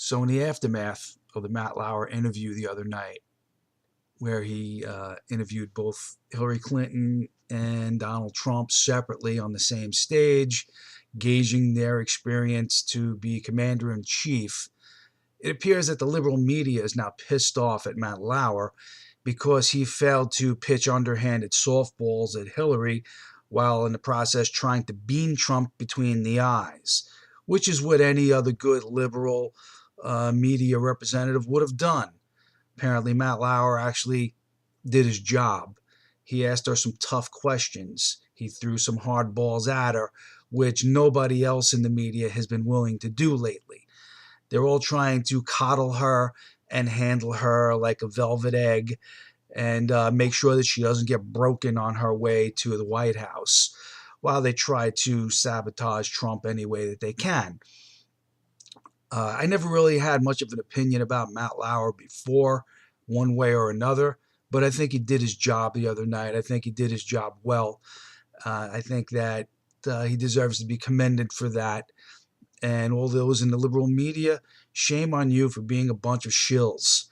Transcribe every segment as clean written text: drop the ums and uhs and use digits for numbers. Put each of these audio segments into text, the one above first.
So in the aftermath of the Matt Lauer interview the other night, where he interviewed both Hillary Clinton and Donald Trump separately on the same stage, gauging their experience to be commander in chief, it appears that the liberal media is now pissed off at Matt Lauer because he failed to pitch underhanded softballs at Hillary while in the process trying to beam Trump between the eyes, which is what any other good liberal media representative would have done. Apparently, Matt Lauer actually did his job. He asked her some tough questions. He threw some hard balls at her, which nobody else in the media has been willing to do lately. They're all trying to coddle her and handle her like a velvet egg and make sure that she doesn't get broken on her way to the White House while they try to sabotage Trump any way that they can. I never really had much of an opinion about Matt Lauer before, one way or another, but I think he did his job the other night. I think he did his job well. I think that he deserves to be commended for that. And all those in the liberal media, shame on you for being a bunch of shills.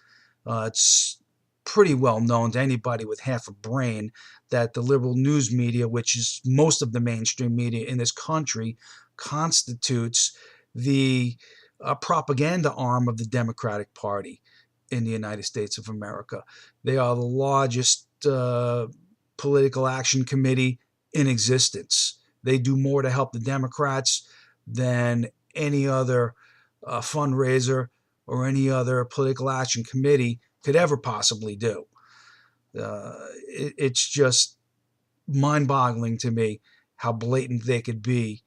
It's pretty well known to anybody with half a brain that the liberal news media, which is most of the mainstream media in this country, constitutes the propaganda arm of the Democratic Party in the United States of America. They are the largest political action committee in existence. They do more to help the Democrats than any other fundraiser or any other political action committee could ever possibly do. It's just mind-boggling to me how blatant they could be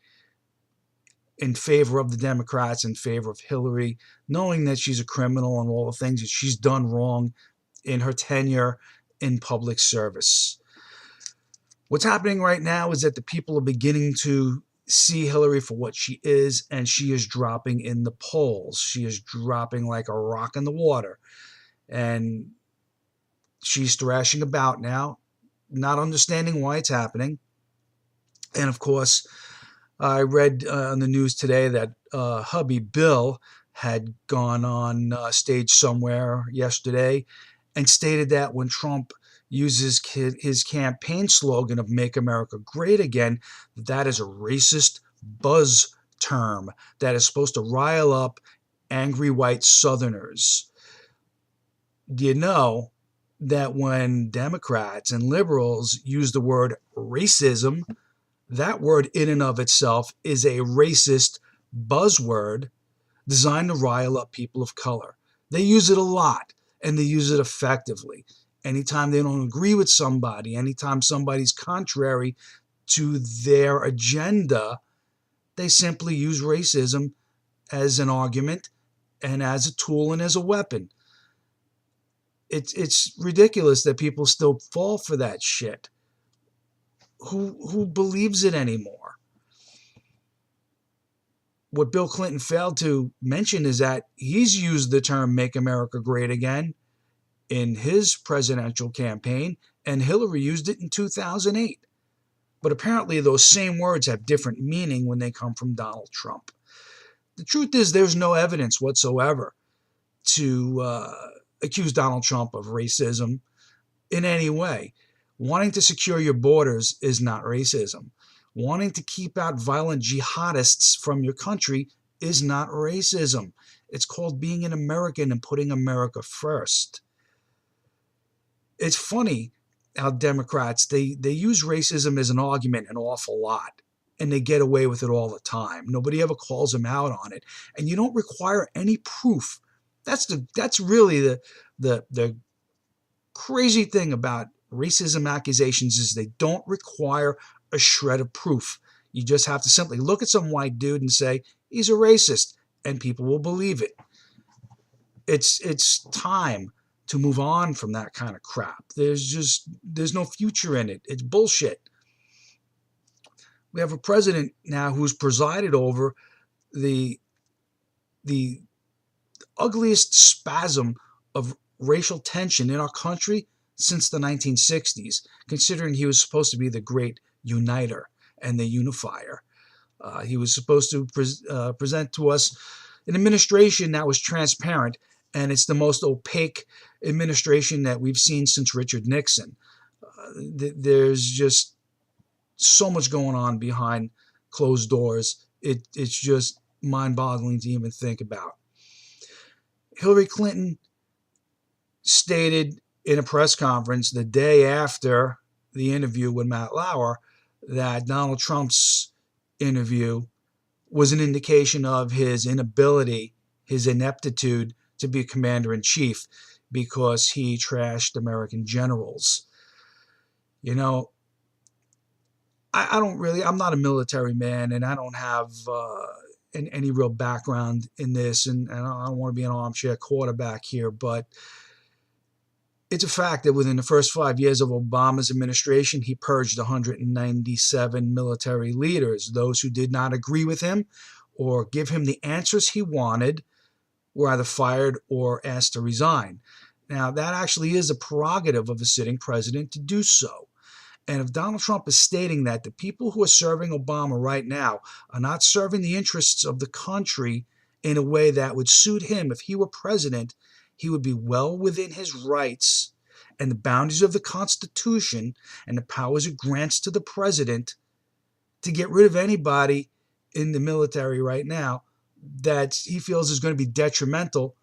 in favor of the Democrats, in favor of Hillary, knowing that she's a criminal and all the things that she's done wrong in her tenure in public service. What's happening right now is that the people are beginning to see Hillary for what she is, and she is dropping in the polls. She is dropping like a rock in the water. And she's thrashing about now, not understanding why it's happening. And of course, I read on the news today that hubby Bill had gone on stage somewhere yesterday and stated that when Trump uses his campaign slogan of Make America Great Again, that is a racist buzz term that is supposed to rile up angry white Southerners. Do you know that when Democrats and liberals use the word racism, that word in and of itself is a racist buzzword designed to rile up people of color? They use it a lot, and they use it effectively. Anytime they don't agree with somebody, anytime somebody's contrary to their agenda, they simply use racism as an argument and as a tool and as a weapon. It's ridiculous that people still fall for that shit. Who believes it anymore? What Bill Clinton failed to mention is that he's used the term Make America Great Again in his presidential campaign, and Hillary used it in 2008. But apparently those same words have different meaning when they come from Donald Trump. The truth is there's no evidence whatsoever to accuse Donald Trump of racism in any way. Wanting to secure your borders is not racism. Wanting to keep out violent jihadists from your country is not racism. It's called being an American and putting America first. It's funny how Democrats, they use racism as an argument an awful lot, and they get away with it all the time. Nobody ever calls them out on it, and you don't require any proof. That's really the crazy thing about racism accusations is they don't require a shred of proof. You just have to simply look at some white dude and say he's a racist, and people will believe it. It's time to move on from that kind of crap. There's no future in it. It's bullshit. We have a president now who's presided over the ugliest spasm of racial tension in our country since the 1960s, considering he was supposed to be the great uniter and the unifier. He was supposed to present to us an administration that was transparent, and it's the most opaque administration that we've seen since Richard Nixon. There's just so much going on behind closed doors. It's just mind-boggling to even think about. Hillary Clinton stated in a press conference the day after the interview with Matt Lauer that Donald Trump's interview was an indication of his inability, his ineptitude to be commander-in-chief because he trashed American generals. You know, I'm not a military man, and I don't have any real background in this, and I don't want to be an armchair quarterback here, but it's a fact that within the first 5 years of Obama's administration, he purged 197 military leaders. Those who did not agree with him or give him the answers he wanted were either fired or asked to resign. Now, that actually is a prerogative of a sitting president to do so. And if Donald Trump is stating that the people who are serving Obama right now are not serving the interests of the country in a way that would suit him if he were president, he would be well within his rights and the boundaries of the Constitution and the powers it grants to the president to get rid of anybody in the military right now that he feels is going to be detrimental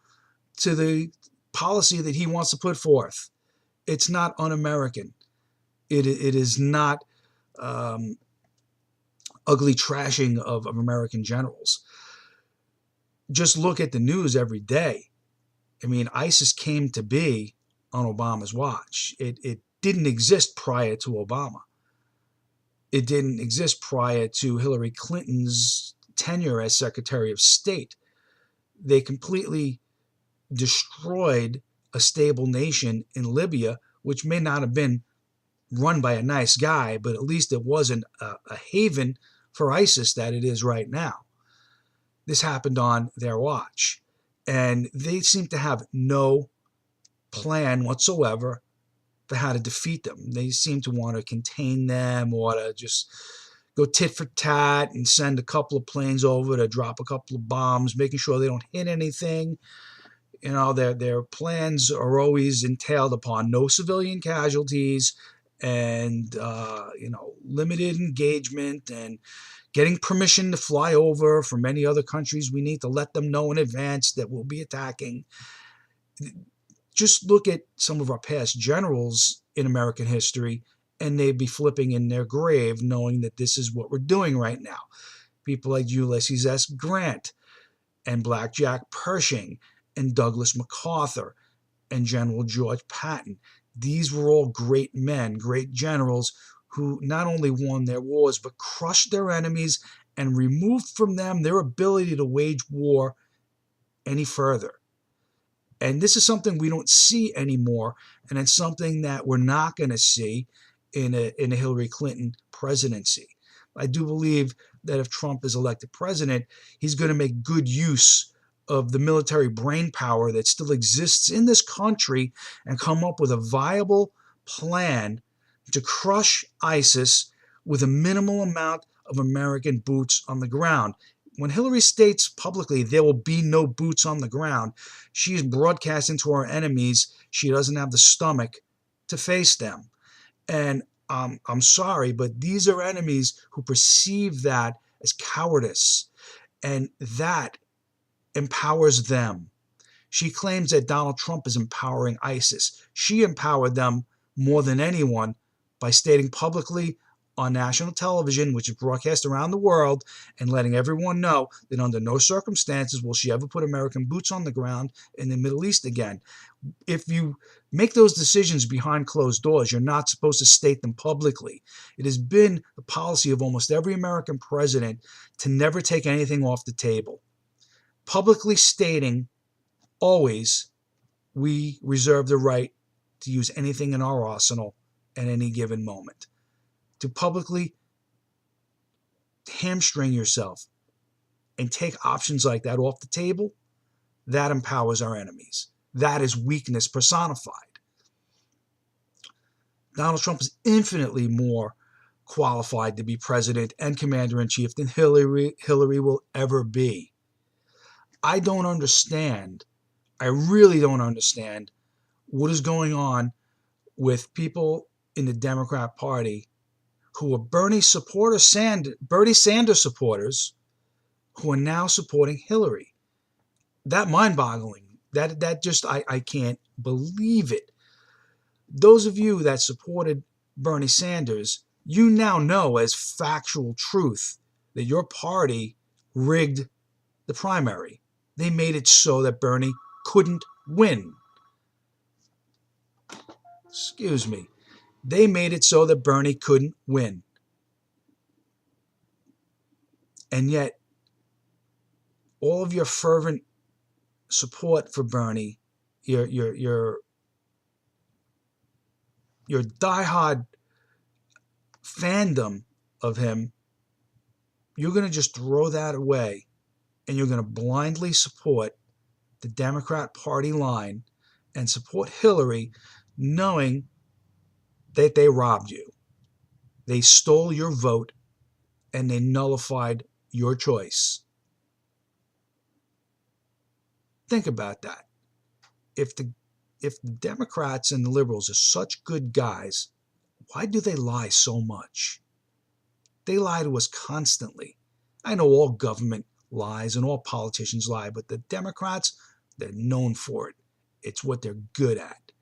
to the policy that he wants to put forth. It's not un-American. It is not ugly trashing of American generals. Just look at the news every day. I mean, ISIS came to be on Obama's watch. It didn't exist prior to Obama. It didn't exist prior to Hillary Clinton's tenure as Secretary of State. They completely destroyed a stable nation in Libya, which may not have been run by a nice guy, but at least it wasn't a haven for ISIS that it is right now. This happened on their watch, and they seem to have no plan whatsoever for how to defeat them. They seem to want to contain them or to just go tit for tat and send a couple of planes over to drop a couple of bombs, making sure they don't hit anything. You know, their plans are always entailed upon no civilian casualties and limited engagement and getting permission to fly over from many other countries. We need to let them know in advance that we'll be attacking. Just look at some of our past generals in American history, and they'd be flipping in their grave knowing that this is what we're doing right now. People like Ulysses S. Grant and Blackjack Pershing and Douglas MacArthur and General George Patton. These were all great men, great generals who not only won their wars, but crushed their enemies and removed from them their ability to wage war any further. And this is something we don't see anymore, and it's something that we're not going to see in a Hillary Clinton presidency. I do believe that if Trump is elected president, he's going to make good use of the military brain power that still exists in this country and come up with a viable plan to crush ISIS with a minimal amount of American boots on the ground. When Hillary states publicly there will be no boots on the ground, she is broadcasting to our enemies she doesn't have the stomach to face them. And I'm sorry, but these are enemies who perceive that as cowardice, and that empowers them. She claims that Donald Trump is empowering ISIS. She empowered them more than anyone by stating publicly on national television, which is broadcast around the world, and letting everyone know that under no circumstances will she ever put American boots on the ground in the Middle East again. If you make those decisions behind closed doors, you're not supposed to state them publicly. It has been the policy of almost every American president to never take anything off the table. Publicly stating always, we reserve the right to use anything in our arsenal at any given moment. To publicly hamstring yourself and take options like that off the table, that empowers our enemies. That is weakness personified. Donald Trump is infinitely more qualified to be president and commander-in-chief than Hillary will ever be. I don't understand. I really don't understand what is going on with people in the Democrat Party who are Bernie Sanders supporters, who are now supporting Hillary. That mind-boggling. That just I can't believe it. Those of you that supported Bernie Sanders, you now know as factual truth that your party rigged the primary. They made it so that Bernie couldn't win. Excuse me. They made it so that Bernie couldn't win. And yet, all of your fervent support for Bernie, your diehard fandom of him, you're going to just throw that away and you're going to blindly support the Democrat Party line and support Hillary, knowing that they robbed you. They stole your vote and they nullified your choice. Think about that. If the Democrats and the liberals are such good guys, why do they lie so much? They lie to us constantly. I know all government lies and all politicians lie, but the Democrats, they're known for it. It's what they're good at.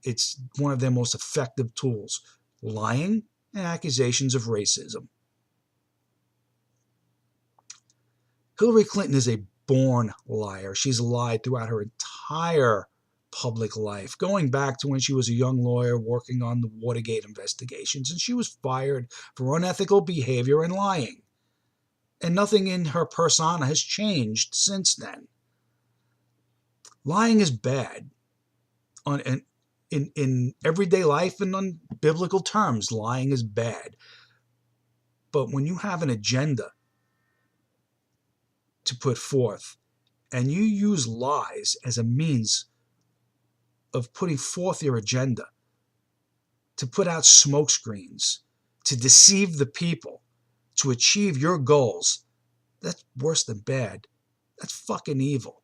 It's one of their most effective tools. Lying and accusations of racism. Hillary Clinton is a born liar. She's lied throughout her entire public life, going back to when she was a young lawyer working on the Watergate investigations, and she was fired for unethical behavior and lying. And nothing in her persona has changed since then. Lying is bad in everyday life and on biblical terms. Lying is bad. But when you have an agenda to put forth and you use lies as a means of putting forth your agenda, to put out smokescreens, to deceive the people, to achieve your goals, that's worse than bad. That's fucking evil.